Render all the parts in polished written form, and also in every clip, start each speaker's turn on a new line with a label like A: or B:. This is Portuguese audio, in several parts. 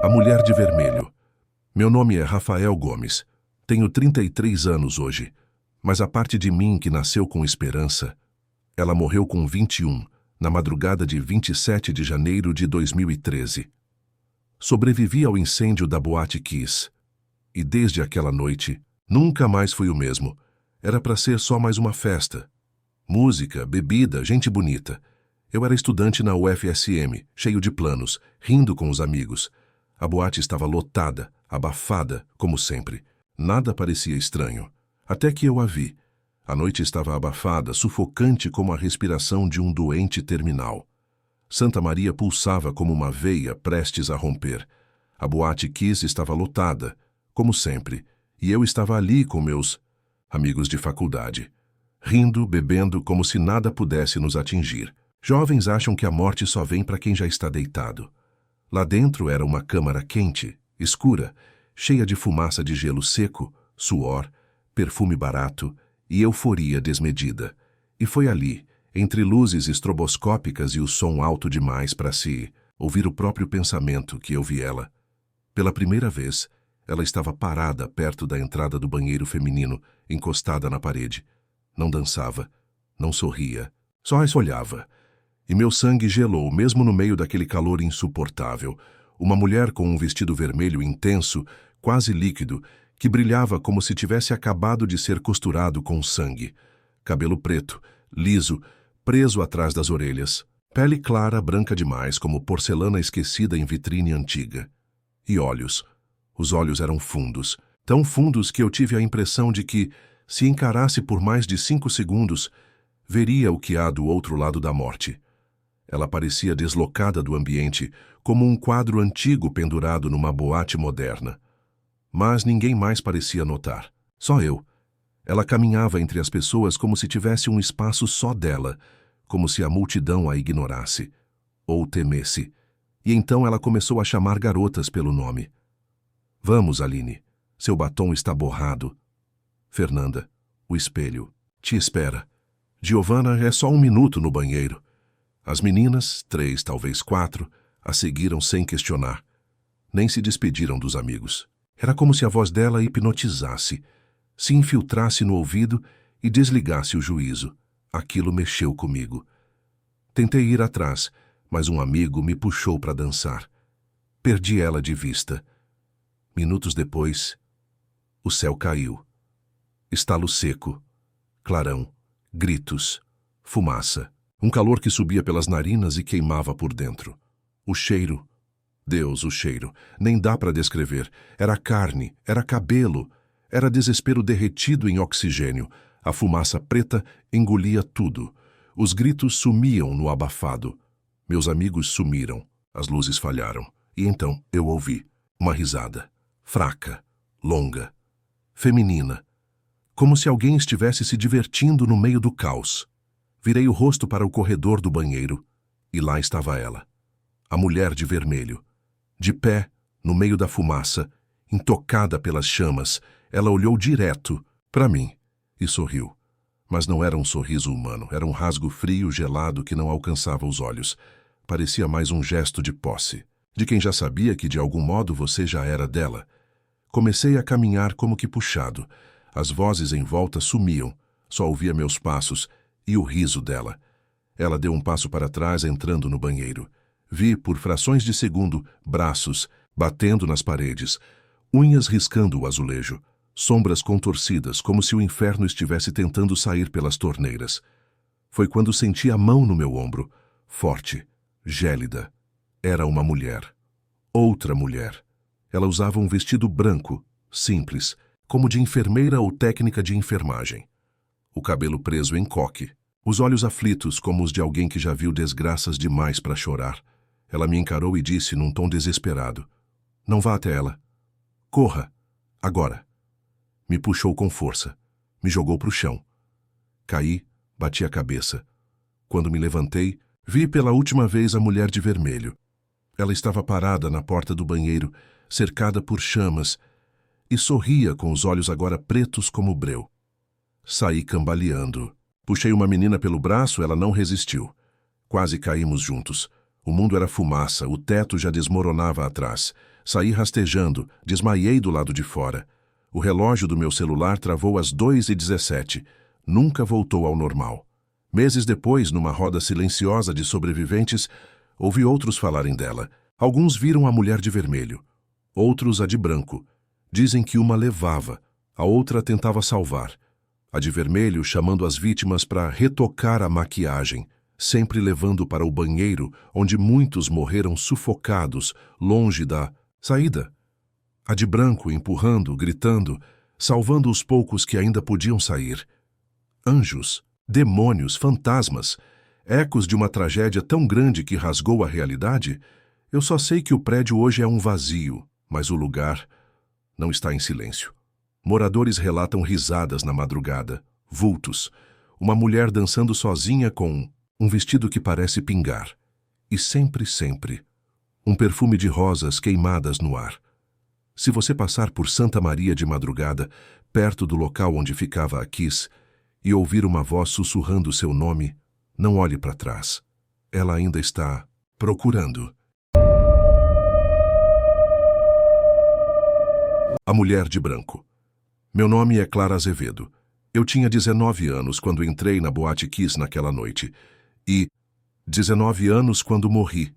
A: A Mulher de Vermelho. Meu nome é Rafael Gomes. Tenho 33 anos hoje, mas a parte de mim que nasceu com esperança, ela morreu com 21, na madrugada de 27 de janeiro de 2013. Sobrevivi ao incêndio da Boate Kiss. E desde aquela noite, nunca mais fui o mesmo. Era para ser só mais uma festa. Música, bebida, gente bonita. Eu era estudante na UFSM, cheio de planos, rindo com os amigos. A boate estava lotada, abafada, como sempre. Nada parecia estranho. Até que eu a vi. A noite estava abafada, sufocante como a respiração de um doente terminal. Santa Maria pulsava como uma veia prestes a romper. A Boate Kiss estava lotada, como sempre, e eu estava ali com meus amigos de faculdade, rindo, bebendo como se nada pudesse nos atingir. Jovens acham que a morte só vem para quem já está deitado. Lá dentro era uma câmara quente, escura, cheia de fumaça de gelo seco, suor, perfume barato e euforia desmedida. E foi ali, entre luzes estroboscópicas e o som alto demais para se ouvir o próprio pensamento, que eu vi ela. Pela primeira vez, ela estava parada perto da entrada do banheiro feminino, encostada na parede. Não dançava, não sorria, só as olhava. E meu sangue gelou, mesmo no meio daquele calor insuportável. Uma mulher com um vestido vermelho intenso, quase líquido, que brilhava como se tivesse acabado de ser costurado com sangue. Cabelo preto, liso, preso atrás das orelhas. Pele clara, branca demais, como porcelana esquecida em vitrine antiga. E olhos. Os olhos eram fundos, tão fundos que eu tive a impressão de que, se encarasse por mais de 5 segundos, veria o que há do outro lado da morte. Ela parecia deslocada do ambiente, como um quadro antigo pendurado numa boate moderna. Mas ninguém mais parecia notar. Só eu. Ela caminhava entre as pessoas como se tivesse um espaço só dela, como se a multidão a ignorasse, ou temesse. E então ela começou a chamar garotas pelo nome. Vamos, Aline. Seu batom está borrado. Fernanda. O espelho. Te espera. Giovanna é só 1 minuto no banheiro. As meninas, 3, talvez 4, a seguiram sem questionar. Nem se despediram dos amigos. Era como se a voz dela hipnotizasse, se infiltrasse no ouvido e desligasse o juízo. Aquilo mexeu comigo. Tentei ir atrás, mas um amigo me puxou para dançar. Perdi ela de vista. Minutos depois, o céu caiu. Estalo seco, clarão, gritos, fumaça. Um calor que subia pelas narinas e queimava por dentro. O cheiro, Deus, o cheiro, nem dá para descrever. Era carne, era cabelo, era desespero derretido em oxigênio. A fumaça preta engolia tudo. Os gritos sumiam no abafado. Meus amigos sumiram, as luzes falharam. E então eu ouvi uma risada, fraca, longa, feminina, como se alguém estivesse se divertindo no meio do caos. Virei o rosto para o corredor do banheiro, e lá estava ela, a mulher de vermelho. De pé, no meio da fumaça, intocada pelas chamas, ela olhou direto para mim e sorriu. Mas não era um sorriso humano, era um rasgo frio, gelado que não alcançava os olhos. Parecia mais um gesto de posse, de quem já sabia que de algum modo você já era dela. Comecei a caminhar como que puxado. As vozes em volta sumiam, só ouvia meus passos e o riso dela. Ela deu um passo para trás, entrando no banheiro. Vi, por frações de segundo, braços batendo nas paredes, unhas riscando o azulejo, sombras contorcidas, como se o inferno estivesse tentando sair pelas torneiras. Foi quando senti a mão no meu ombro, forte, gélida. Era uma mulher. Outra mulher. Ela usava um vestido branco, simples, como de enfermeira ou técnica de enfermagem. O cabelo preso em coque, os olhos aflitos como os de alguém que já viu desgraças demais para chorar. Ela me encarou e disse num tom desesperado: "Não vá até ela. Corra. Agora." Me puxou com força. Me jogou para o chão. Caí, bati a cabeça. Quando me levantei, vi pela última vez a mulher de vermelho. Ela estava parada na porta do banheiro, cercada por chamas, e sorria com os olhos agora pretos como breu. Saí cambaleando. Puxei uma menina pelo braço, ela não resistiu. Quase caímos juntos. O mundo era fumaça, o teto já desmoronava atrás. Saí rastejando, desmaiei do lado de fora. O relógio do meu celular travou às 2h17. Nunca voltou ao normal. Meses depois, numa roda silenciosa de sobreviventes, ouvi outros falarem dela. Alguns viram a mulher de vermelho, outros a de branco. Dizem que uma levava, a outra tentava salvar. A de vermelho chamando as vítimas para retocar a maquiagem, sempre levando para o banheiro, onde muitos morreram sufocados, longe da saída. A de branco empurrando, gritando, salvando os poucos que ainda podiam sair. Anjos, demônios, fantasmas, ecos de uma tragédia tão grande que rasgou a realidade. Eu só sei que o prédio hoje é um vazio, mas o lugar não está em silêncio. Moradores relatam risadas na madrugada, vultos, uma mulher dançando sozinha com um vestido que parece pingar. E sempre, sempre, um perfume de rosas queimadas no ar. Se você passar por Santa Maria de madrugada, perto do local onde ficava a Kiss, e ouvir uma voz sussurrando seu nome, não olhe para trás. Ela ainda está procurando. A mulher de branco. Meu nome é Clara Azevedo. Eu tinha 19 anos quando entrei na Boate Kiss naquela noite. E 19 anos quando morri.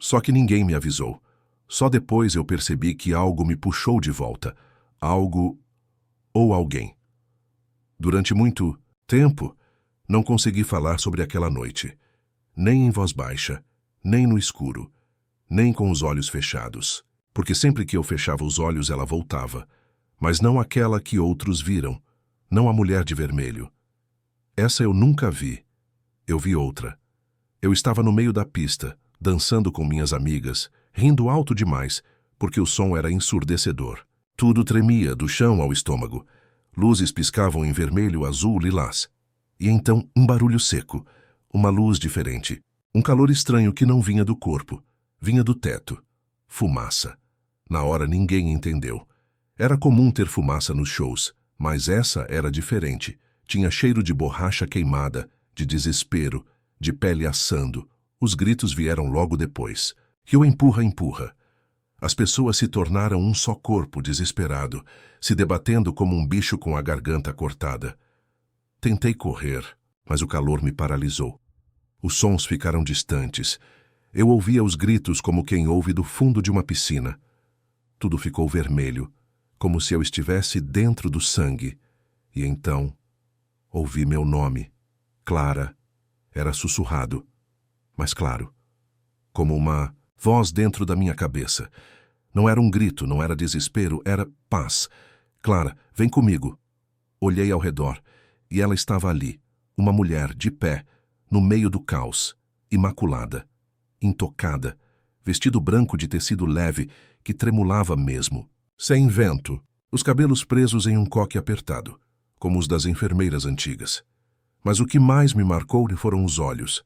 A: Só que ninguém me avisou. Só depois eu percebi que algo me puxou de volta. Algo ou alguém. Durante muito tempo, não consegui falar sobre aquela noite. Nem em voz baixa, nem no escuro, nem com os olhos fechados. Porque sempre que eu fechava os olhos ela voltava. Mas não aquela que outros viram. Não a mulher de vermelho. Essa eu nunca vi. Eu vi outra. Eu estava no meio da pista, dançando com minhas amigas, rindo alto demais, porque o som era ensurdecedor. Tudo tremia, do chão ao estômago. Luzes piscavam em vermelho, azul, lilás. E então um barulho seco, uma luz diferente, um calor estranho que não vinha do corpo, vinha do teto. Fumaça. Na hora ninguém entendeu. Era comum ter fumaça nos shows, mas essa era diferente. Tinha cheiro de borracha queimada, de desespero, de pele assando. Os gritos vieram logo depois. E o empurra, empurra. As pessoas se tornaram um só corpo desesperado, se debatendo como um bicho com a garganta cortada. Tentei correr, mas o calor me paralisou. Os sons ficaram distantes. Eu ouvia os gritos como quem ouve do fundo de uma piscina. Tudo ficou vermelho, como se eu estivesse dentro do sangue. E então, ouvi meu nome. Clara. Era sussurrado, mas claro, como uma voz dentro da minha cabeça. Não era um grito, não era desespero, era paz. Clara, vem comigo. Olhei ao redor, e ela estava ali, uma mulher, de pé, no meio do caos, imaculada, intocada, vestido branco de tecido leve, que tremulava mesmo, sem vento, os cabelos presos em um coque apertado, como os das enfermeiras antigas. Mas o que mais me marcou foram os olhos,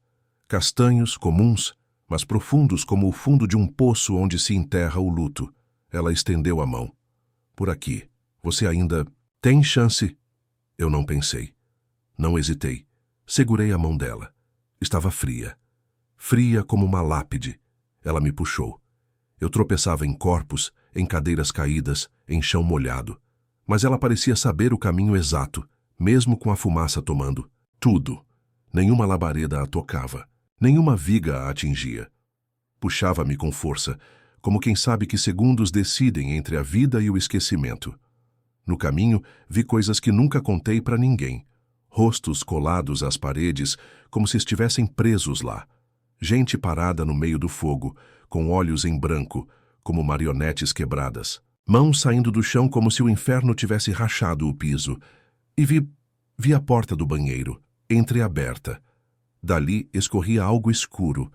A: castanhos, comuns, mas profundos como o fundo de um poço onde se enterra o luto. Ela estendeu a mão. Por aqui, você ainda tem chance? Eu não pensei. Não hesitei. Segurei a mão dela. Estava fria. Fria como uma lápide. Ela me puxou. Eu tropeçava em corpos, em cadeiras caídas, em chão molhado. Mas ela parecia saber o caminho exato, mesmo com a fumaça tomando. Tudo. Nenhuma labareda a tocava. Nenhuma viga a atingia. Puxava-me com força, como quem sabe que segundos decidem entre a vida e o esquecimento. No caminho, vi coisas que nunca contei para ninguém. Rostos colados às paredes, como se estivessem presos lá. Gente parada no meio do fogo, com olhos em branco, como marionetes quebradas. Mãos saindo do chão como se o inferno tivesse rachado o piso. E vi a porta do banheiro, entreaberta. Dali escorria algo escuro.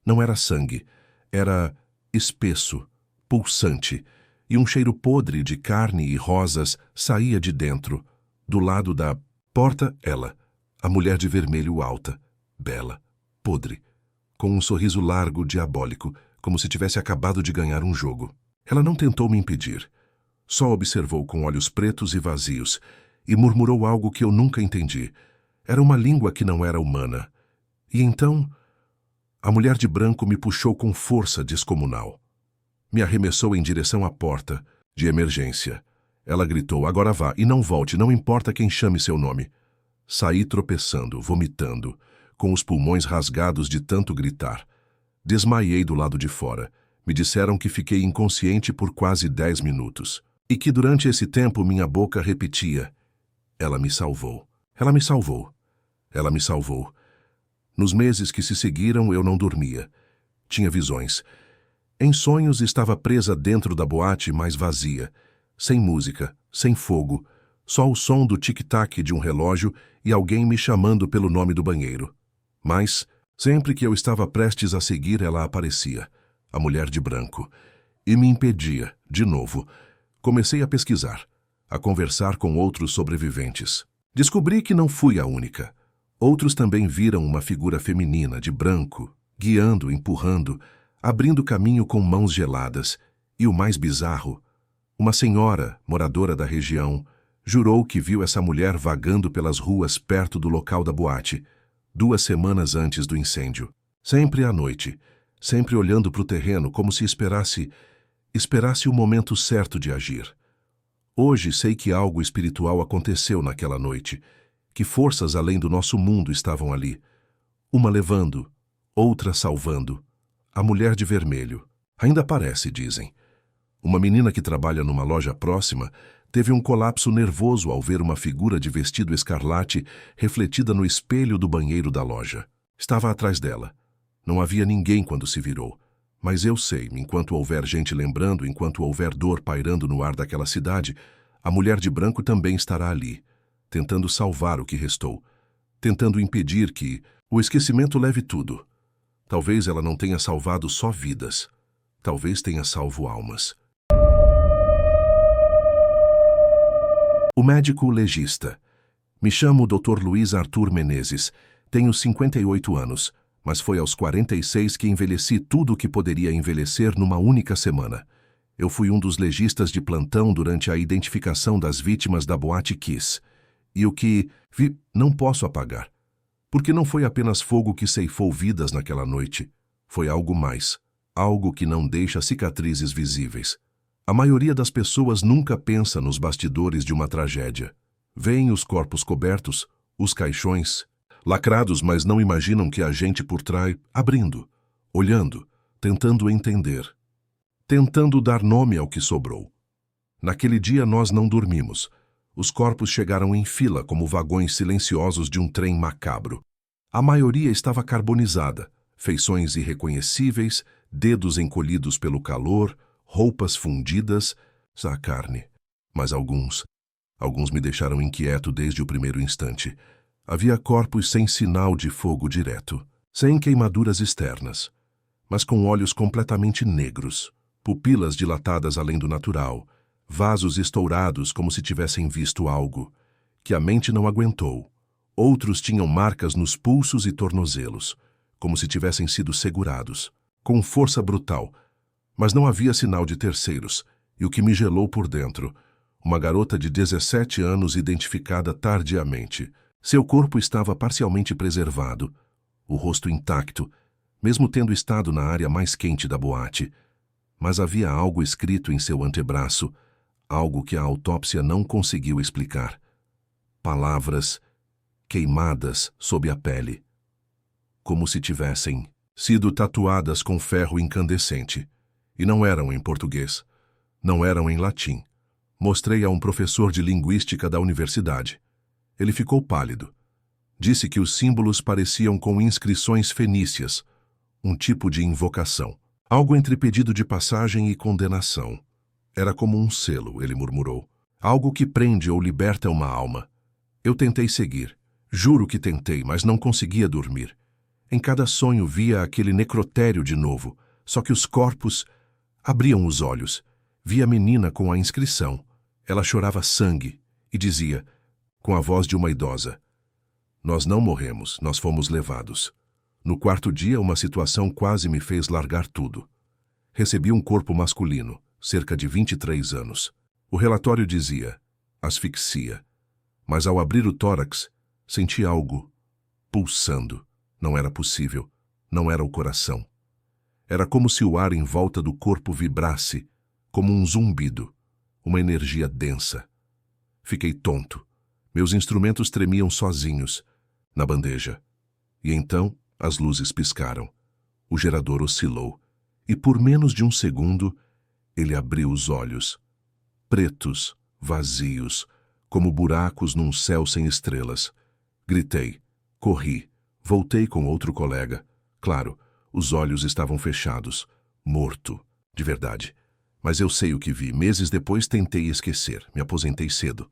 A: Não era sangue. Era espesso, pulsante, e um cheiro podre de carne e rosas saía de dentro. Do lado da porta, ela, a mulher de vermelho alta, bela, podre, com um sorriso largo, diabólico, como se tivesse acabado de ganhar um jogo. Ela não tentou me impedir. Só observou com olhos pretos e vazios e murmurou algo que eu nunca entendi. Era uma língua que não era humana. E então, a mulher de branco me puxou com força descomunal. Me arremessou em direção à porta, de emergência. Ela gritou, agora vá, e não volte, não importa quem chame seu nome. Saí tropeçando, vomitando, com os pulmões rasgados de tanto gritar. Desmaiei do lado de fora. Me disseram que fiquei inconsciente por quase 10 minutos. E que durante esse tempo minha boca repetia, ela me salvou, ela me salvou, ela me salvou. Nos meses que se seguiram eu não dormia. Tinha visões. Em sonhos estava presa dentro da boate, mas vazia, sem música, sem fogo, só o som do tic-tac de um relógio e alguém me chamando pelo nome do banheiro. Mas, sempre que eu estava prestes a seguir, ela aparecia, a mulher de branco, e me impedia, de novo. Comecei a pesquisar, a conversar com outros sobreviventes. Descobri que não fui a única. Outros também viram uma figura feminina, de branco, guiando, empurrando, abrindo caminho com mãos geladas. E o mais bizarro, uma senhora, moradora da região, jurou que viu essa mulher vagando pelas ruas perto do local da boate, 2 semanas antes do incêndio. Sempre à noite, sempre olhando para o terreno como se esperasse o momento certo de agir. Hoje sei que algo espiritual aconteceu naquela noite, que forças além do nosso mundo estavam ali. Uma levando, outra salvando. A mulher de vermelho. Ainda aparece, dizem. Uma menina que trabalha numa loja próxima teve um colapso nervoso ao ver uma figura de vestido escarlate refletida no espelho do banheiro da loja. Estava atrás dela. Não havia ninguém quando se virou. Mas eu sei, enquanto houver gente lembrando, enquanto houver dor pairando no ar daquela cidade, a mulher de branco também estará ali, tentando salvar o que restou, tentando impedir que o esquecimento leve tudo. Talvez ela não tenha salvado só vidas, talvez tenha salvo almas. O médico legista. Me chamo Dr. Luiz Arthur Menezes, tenho 58 anos, mas foi aos 46 que envelheci tudo o que poderia envelhecer numa única semana. Eu fui um dos legistas de plantão durante a identificação das vítimas da Boate Kiss. E o que vi não posso apagar. Porque não foi apenas fogo que ceifou vidas naquela noite. Foi algo mais. Algo que não deixa cicatrizes visíveis. A maioria das pessoas nunca pensa nos bastidores de uma tragédia. Veem os corpos cobertos, os caixões, lacrados, mas não imaginam que há gente por trás, abrindo, olhando, tentando entender, tentando dar nome ao que sobrou. Naquele dia nós não dormimos. Os corpos chegaram em fila como vagões silenciosos de um trem macabro. A maioria estava carbonizada, feições irreconhecíveis, dedos encolhidos pelo calor, roupas fundidas, a carne. Mas alguns me deixaram inquieto desde o primeiro instante. Havia corpos sem sinal de fogo direto, sem queimaduras externas, mas com olhos completamente negros, pupilas dilatadas além do natural, vasos estourados como se tivessem visto algo, que a mente não aguentou. Outros tinham marcas nos pulsos e tornozelos, como se tivessem sido segurados, com força brutal, mas não havia sinal de terceiros, e o que me gelou por dentro, uma garota de 17 anos identificada tardiamente. Seu corpo estava parcialmente preservado, o rosto intacto, mesmo tendo estado na área mais quente da boate. Mas havia algo escrito em seu antebraço, algo que a autópsia não conseguiu explicar. Palavras queimadas sob a pele, como se tivessem sido tatuadas com ferro incandescente. E não eram em português, não eram em latim. Mostrei a um professor de linguística da universidade. Ele ficou pálido. Disse que os símbolos pareciam com inscrições fenícias, um tipo de invocação. Algo entre pedido de passagem e condenação. Era como um selo, ele murmurou. Algo que prende ou liberta uma alma. Eu tentei seguir. Juro que tentei, mas não conseguia dormir. Em cada sonho via aquele necrotério de novo, só que os corpos abriam os olhos. Vi a menina com a inscrição. Ela chorava sangue e dizia, com a voz de uma idosa, nós não morremos, nós fomos levados. No quarto dia, uma situação quase me fez largar tudo. Recebi um corpo masculino, cerca de 23 anos. O relatório dizia, asfixia. Mas ao abrir o tórax, senti algo pulsando. Não era possível, não era o coração. Era como se o ar em volta do corpo vibrasse, como um zumbido, uma energia densa. Fiquei tonto. Meus instrumentos tremiam sozinhos, na bandeja. E então as luzes piscaram. O gerador oscilou, e por menos de um segundo, ele abriu os olhos. Pretos, vazios, como buracos num céu sem estrelas. Gritei, corri, voltei com outro colega. Claro, os olhos estavam fechados, morto, de verdade. Mas eu sei o que vi. Meses depois tentei esquecer, me aposentei cedo.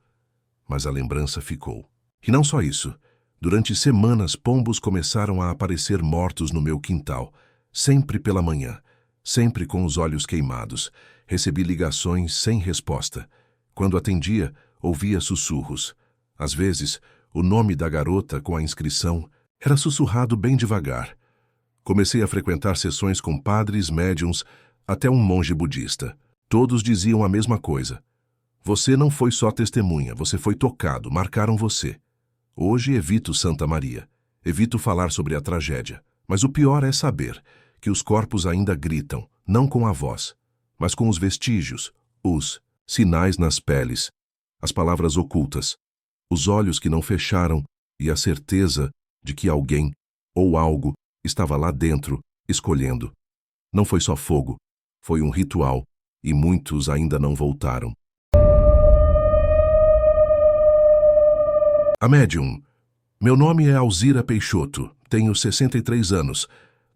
A: Mas a lembrança ficou. E não só isso. Durante semanas, pombos começaram a aparecer mortos no meu quintal, sempre pela manhã, sempre com os olhos queimados. Recebi ligações sem resposta. Quando atendia, ouvia sussurros. Às vezes, o nome da garota com a inscrição era sussurrado bem devagar. Comecei a frequentar sessões com padres, médiuns, até um monge budista. Todos diziam a mesma coisa. Você não foi só testemunha, você foi tocado, marcaram você. Hoje evito Santa Maria, evito falar sobre a tragédia, mas o pior é saber que os corpos ainda gritam, não com a voz, mas com os vestígios, os sinais nas peles, as palavras ocultas, os olhos que não fecharam e a certeza de que alguém ou algo estava lá dentro, escolhendo. Não foi só fogo, foi um ritual, e muitos ainda não voltaram. A médium. Meu nome é Alzira Peixoto, tenho 63 anos.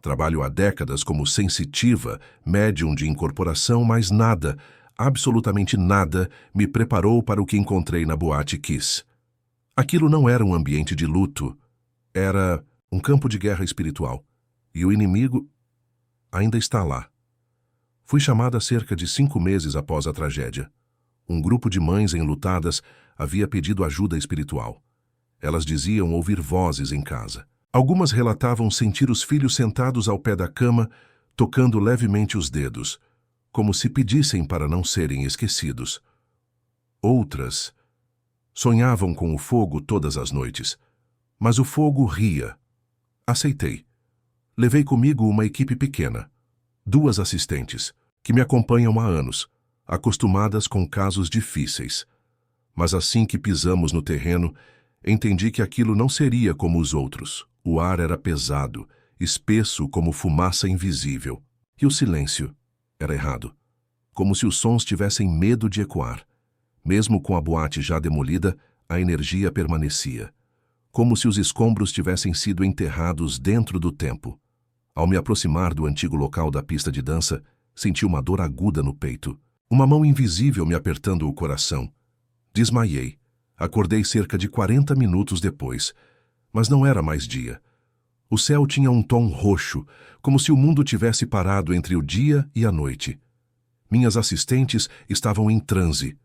A: Trabalho há décadas como sensitiva, médium de incorporação, mas nada, absolutamente nada, me preparou para o que encontrei na Boate Kiss. Aquilo não era um ambiente de luto, era um campo de guerra espiritual. E o inimigo ainda está lá. Fui chamada cerca de 5 meses após a tragédia. Um grupo de mães enlutadas havia pedido ajuda espiritual. Elas diziam ouvir vozes em casa. Algumas relatavam sentir os filhos sentados ao pé da cama, tocando levemente os dedos, como se pedissem para não serem esquecidos. Outras sonhavam com o fogo todas as noites, mas o fogo ria. Aceitei. Levei comigo uma equipe pequena, 2 assistentes, que me acompanham há anos, acostumadas com casos difíceis. Mas assim que pisamos no terreno, entendi que aquilo não seria como os outros. O ar era pesado, espesso como fumaça invisível. E o silêncio era errado, como se os sons tivessem medo de ecoar. Mesmo com a boate já demolida, a energia permanecia, como se os escombros tivessem sido enterrados dentro do tempo. Ao me aproximar do antigo local da pista de dança, senti uma dor aguda no peito, uma mão invisível me apertando o coração. Desmaiei. Acordei cerca de 40 minutos depois, mas não era mais dia. O céu tinha um tom roxo, como se o mundo tivesse parado entre o dia e a noite. Minhas assistentes estavam em transe.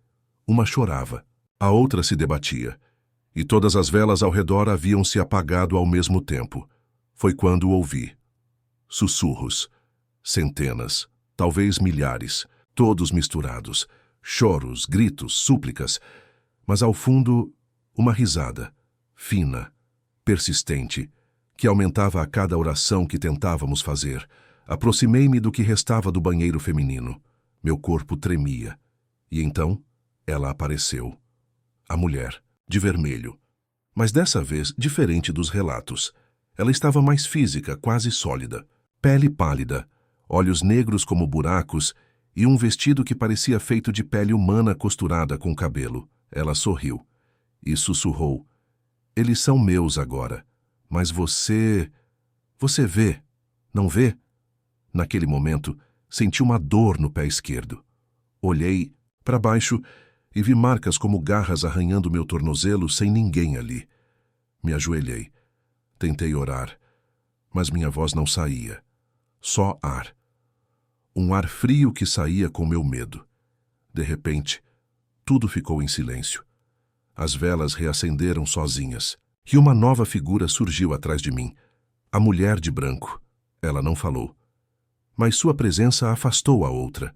A: Uma chorava, a outra se debatia, e todas as velas ao redor haviam se apagado ao mesmo tempo. Foi quando ouvi. Sussurros. Centenas, talvez milhares, todos misturados. Choros, gritos, súplicas. Mas ao fundo, uma risada, fina, persistente, que aumentava a cada oração que tentávamos fazer. Aproximei-me do que restava do banheiro feminino. Meu corpo tremia. E então, ela apareceu. A mulher, de vermelho. Mas dessa vez, diferente dos relatos. Ela estava mais física, quase sólida. Pele pálida, olhos negros como buracos e um vestido que parecia feito de pele humana costurada com cabelo. Ela sorriu e sussurrou. Eles são meus agora, mas você vê, não vê? Naquele momento, senti uma dor no pé esquerdo. Olhei para baixo e vi marcas como garras arranhando meu tornozelo sem ninguém ali. Me ajoelhei. Tentei orar, mas minha voz não saía. Só ar. Um ar frio que saía com meu medo. De repente, tudo ficou em silêncio. As velas reacenderam sozinhas, e uma nova figura surgiu atrás de mim. A mulher de branco. Ela não falou. Mas sua presença afastou a outra.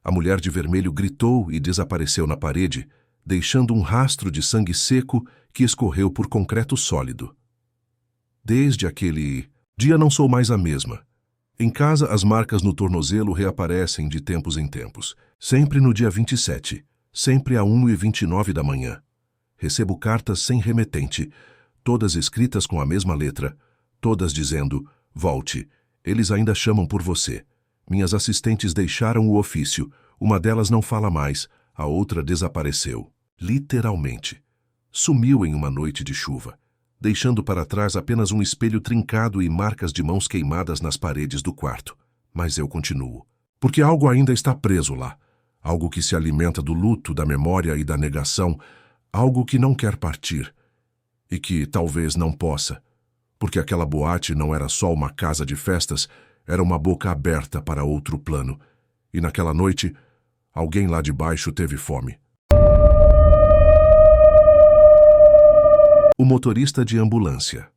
A: A mulher de vermelho gritou e desapareceu na parede, deixando um rastro de sangue seco que escorreu por concreto sólido. Desde aquele dia não sou mais a mesma. Em casa, as marcas no tornozelo reaparecem de tempos em tempos. Sempre no dia 27, sempre a 1h29 da manhã. Recebo cartas sem remetente, todas escritas com a mesma letra, todas dizendo: volte, eles ainda chamam por você. Minhas assistentes deixaram o ofício, uma delas não fala mais, a outra desapareceu. Literalmente. Sumiu em uma noite de chuva, deixando para trás apenas um espelho trincado e marcas de mãos queimadas nas paredes do quarto. Mas eu continuo. Porque algo ainda está preso lá. Algo que se alimenta do luto, da memória e da negação. Algo que não quer partir. E que talvez não possa. Porque aquela boate não era só uma casa de festas, era uma boca aberta para outro plano. E naquela noite, alguém lá de baixo teve fome. O motorista de ambulância.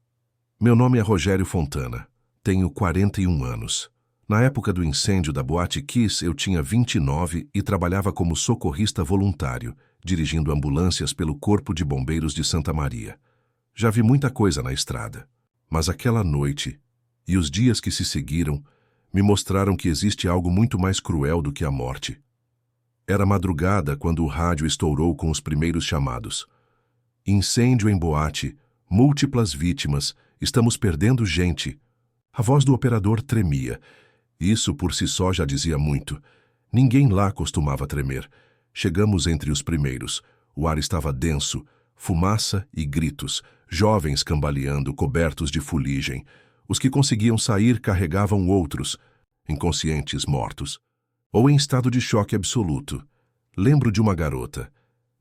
A: Meu nome é Rogério Fontana. Tenho 41 anos. Na época do incêndio da Boate Kiss, eu tinha 29 e trabalhava como socorrista voluntário, dirigindo ambulâncias pelo Corpo de Bombeiros de Santa Maria. Já vi muita coisa na estrada, mas aquela noite e os dias que se seguiram me mostraram que existe algo muito mais cruel do que a morte. Era madrugada quando o rádio estourou com os primeiros chamados. Incêndio em boate, múltiplas vítimas, estamos perdendo gente. A voz do operador tremia. Isso por si só já dizia muito. Ninguém lá costumava tremer. Chegamos entre os primeiros. O ar estava denso, fumaça e gritos, jovens cambaleando, cobertos de fuligem. Os que conseguiam sair carregavam outros, inconscientes, mortos, ou em estado de choque absoluto. Lembro de uma garota.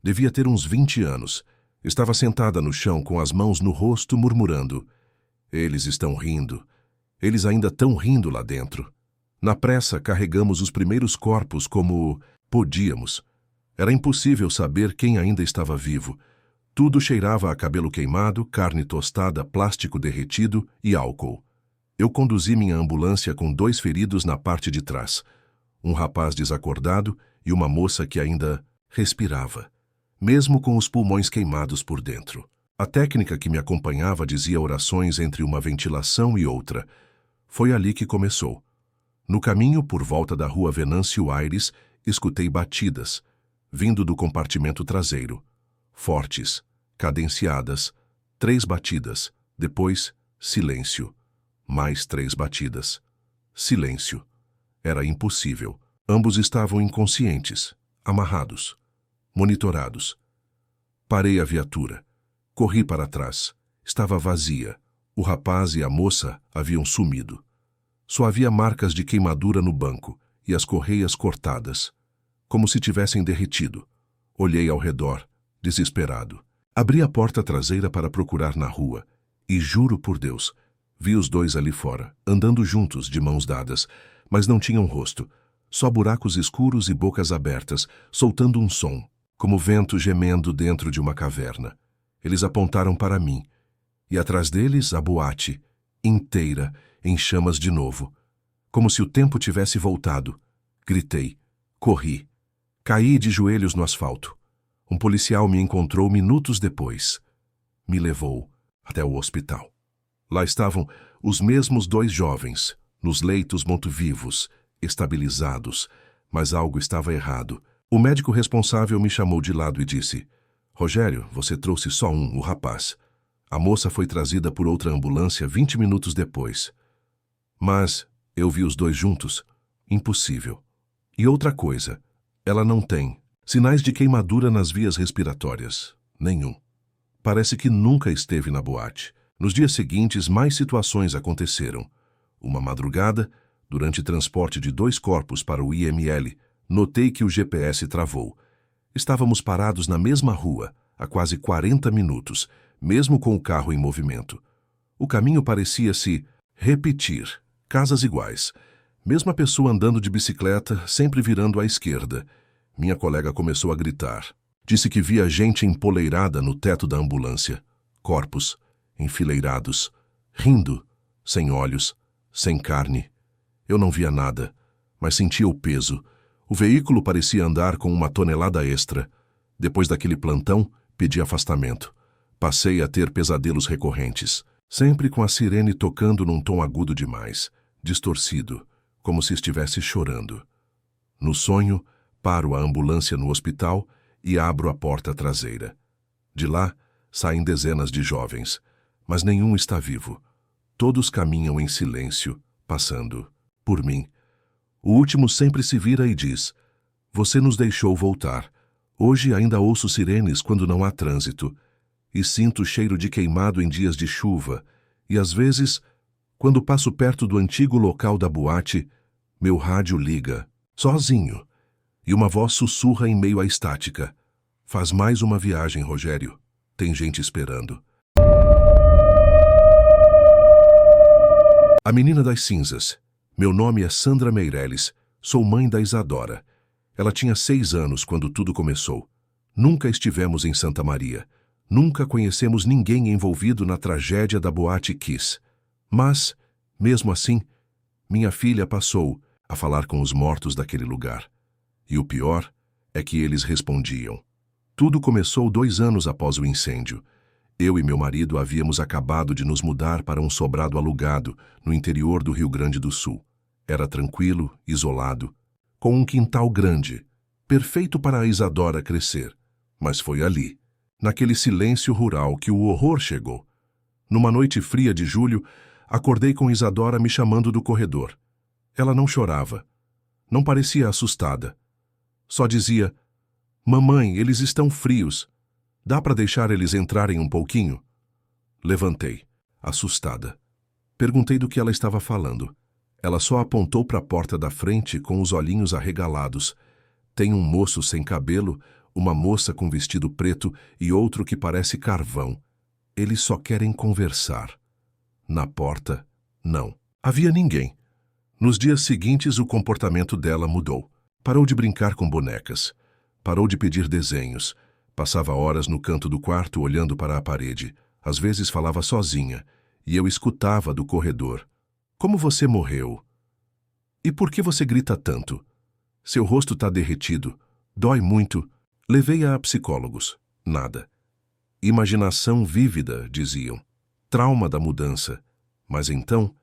A: Devia ter uns 20 anos. Estava sentada no chão com as mãos no rosto, murmurando: eles estão rindo. Eles ainda estão rindo lá dentro. Na pressa, carregamos os primeiros corpos como podíamos. Era impossível saber quem ainda estava vivo. Tudo cheirava a cabelo queimado, carne tostada, plástico derretido e álcool. Eu conduzi minha ambulância com 2 feridos na parte de trás. Um rapaz desacordado e uma moça que ainda respirava, mesmo com os pulmões queimados por dentro. A técnica que me acompanhava dizia orações entre uma ventilação e outra. Foi ali que começou. No caminho, por volta da rua Venâncio Aires, escutei batidas, vindo do compartimento traseiro. Fortes, cadenciadas, 3 batidas, depois silêncio. Mais 3 batidas. Silêncio. Era impossível. Ambos estavam inconscientes, amarrados, monitorados. Parei a viatura. Corri para trás. Estava vazia. O rapaz e a moça haviam sumido. Só havia marcas de queimadura no banco e as correias cortadas, como se tivessem derretido. Olhei ao redor, desesperado. Abri a porta traseira para procurar na rua e, juro por Deus, vi os 2 ali fora, andando juntos, de mãos dadas, mas não tinham rosto, só buracos escuros e bocas abertas, soltando um som, como vento gemendo dentro de uma caverna. Eles apontaram para mim, e atrás deles a boate, inteira, em chamas de novo. Como se o tempo tivesse voltado. Gritei, corri, caí de joelhos no asfalto. Um policial me encontrou minutos depois. Me levou até o hospital. Lá estavam os mesmos 2 jovens, nos leitos mortos-vivos, estabilizados, mas algo estava errado. O médico responsável me chamou de lado e disse: Rogério, você trouxe só um, o rapaz. A moça foi trazida por outra ambulância 20 minutos depois. Mas eu vi os 2 juntos. Impossível. E outra coisa, ela não tem sinais de queimadura nas vias respiratórias. Nenhum. Parece que nunca esteve na boate. Nos dias seguintes, mais situações aconteceram. Uma madrugada, durante transporte de 2 corpos para o IML, notei que o GPS travou. Estávamos parados na mesma rua, há quase 40 minutos, mesmo com o carro em movimento. O caminho parecia se repetir, casas iguais. Mesma pessoa andando de bicicleta, sempre virando à esquerda. Minha colega começou a gritar. Disse que via gente empoleirada no teto da ambulância. Corpos, enfileirados, rindo, sem olhos, sem carne. Eu não via nada, mas sentia o peso. O veículo parecia andar com 1 tonelada extra. Depois daquele plantão, pedi afastamento. Passei a ter pesadelos recorrentes, sempre com a sirene tocando num tom agudo demais. distorcido, como se estivesse chorando. No sonho, paro a ambulância no hospital e abro a porta traseira. De lá, saem dezenas de jovens, mas nenhum está vivo. Todos caminham em silêncio, passando por mim. O último sempre se vira e diz: "Você nos deixou voltar. Hoje ainda ouço sirenes quando não há trânsito. E sinto o cheiro de queimado em dias de chuva. E às vezes, quando passo perto do antigo local da boate, meu rádio liga, sozinho, e uma voz sussurra em meio à estática: Faz mais uma viagem, Rogério. Tem gente esperando." A Menina das Cinzas. Meu nome é Sandra Meirelles. Sou mãe da Isadora. Ela tinha 6 anos quando tudo começou. Nunca estivemos em Santa Maria. Nunca conhecemos ninguém envolvido na tragédia da Boate Kiss. Mas, mesmo assim, minha filha passou a falar com os mortos daquele lugar. E o pior é que eles respondiam. Tudo começou 2 anos após o incêndio. Eu e meu marido havíamos acabado de nos mudar para um sobrado alugado no interior do Rio Grande do Sul. Era tranquilo, isolado, com um quintal grande, perfeito para a Isadora crescer. Mas foi ali, naquele silêncio rural, que o horror chegou. Numa noite fria de julho, acordei com Isadora me chamando do corredor. Ela não chorava. Não parecia assustada. Só dizia: "Mamãe, eles estão frios. Dá para deixar eles entrarem um pouquinho?" Levantei, assustada. Perguntei do que ela estava falando. Ela só apontou para a porta da frente com os olhinhos arregalados. Tem um moço sem cabelo, uma moça com vestido preto e outro que parece carvão. Eles só querem conversar. Na porta, não havia ninguém. Nos dias seguintes, o comportamento dela mudou. Parou de brincar com bonecas. Parou de pedir desenhos. Passava horas no canto do quarto olhando para a parede. Às vezes falava sozinha, e eu escutava do corredor: "Como você morreu? E por que você grita tanto? Seu rosto está derretido. Dói muito. Levei-a a psicólogos. Nada. Imaginação vívida", diziam. Trauma da mudança. Mas então,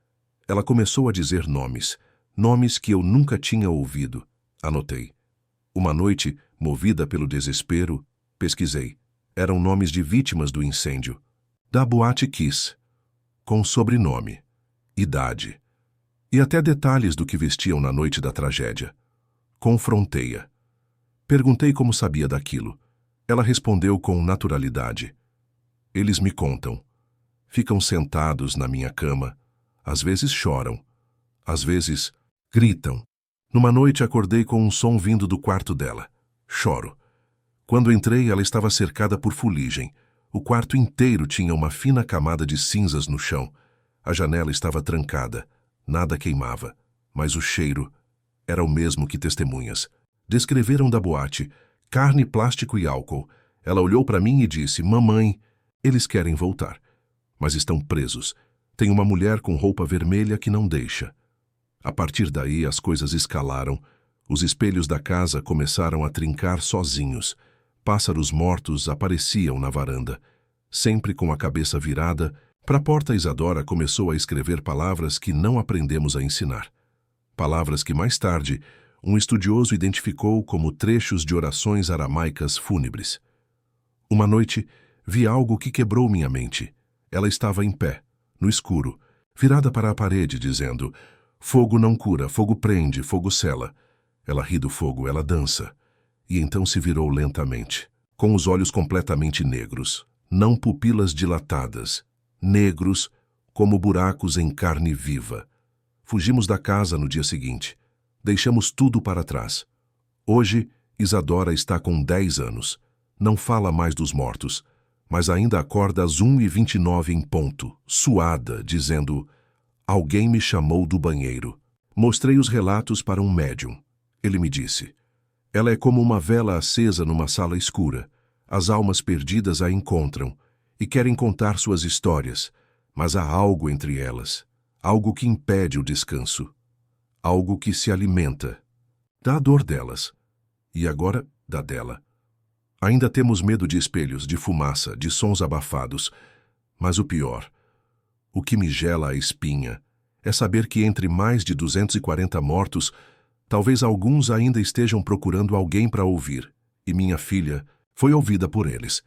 A: ela começou a dizer nomes. Nomes que eu nunca tinha ouvido. Anotei. Uma noite, movida pelo desespero, pesquisei. Eram nomes de vítimas do incêndio. Da Boate Kiss. Com sobrenome, idade. E até detalhes do que vestiam na noite da tragédia. Confrontei-a. Perguntei como sabia daquilo. Ela respondeu com naturalidade: "Eles me contam. Ficam sentados na minha cama. Às vezes choram. Às vezes gritam. Numa noite acordei com um som vindo do quarto dela. Choro. Quando entrei, ela estava cercada por fuligem. O quarto inteiro tinha uma fina camada de cinzas no chão. A janela estava trancada. Nada queimava. Mas o cheiro era o mesmo que testemunhas. Descreveram da boate: carne, plástico e álcool. Ela olhou para mim e disse: "Mamãe, eles querem voltar. Mas estão presos. Tem uma mulher com roupa vermelha que não deixa." A partir daí, as coisas escalaram. Os espelhos da casa começaram a trincar sozinhos. Pássaros mortos apareciam na varanda. Sempre com a cabeça virada, para a porta, Isadora começou a escrever palavras que não aprendemos a ensinar. Palavras que mais tarde um estudioso identificou como trechos de orações aramaicas fúnebres. Uma noite, vi algo que quebrou minha mente. Ela estava em pé, no escuro, virada para a parede, dizendo: "Fogo não cura, fogo prende, fogo cela." Ela ri do fogo, ela dança. E então se virou lentamente, com os olhos completamente negros, não pupilas dilatadas, negros como buracos em carne viva. Fugimos da casa no dia seguinte. Deixamos tudo para trás. Hoje, Isadora está com 10 anos. Não fala mais dos mortos, mas ainda acorda às 1h29 em ponto, suada, dizendo: "Alguém me chamou do banheiro." Mostrei os relatos para um médium. Ele me disse: "Ela é como uma vela acesa numa sala escura. As almas perdidas a encontram e querem contar suas histórias, mas há algo entre elas, algo que impede o descanso, algo que se alimenta da dor delas e agora da dela. Ainda temos medo de espelhos, de fumaça, de sons abafados, mas o pior, o que me gela a espinha, é saber que entre mais de 240 mortos, talvez alguns ainda estejam procurando alguém para ouvir, e minha filha foi ouvida por eles.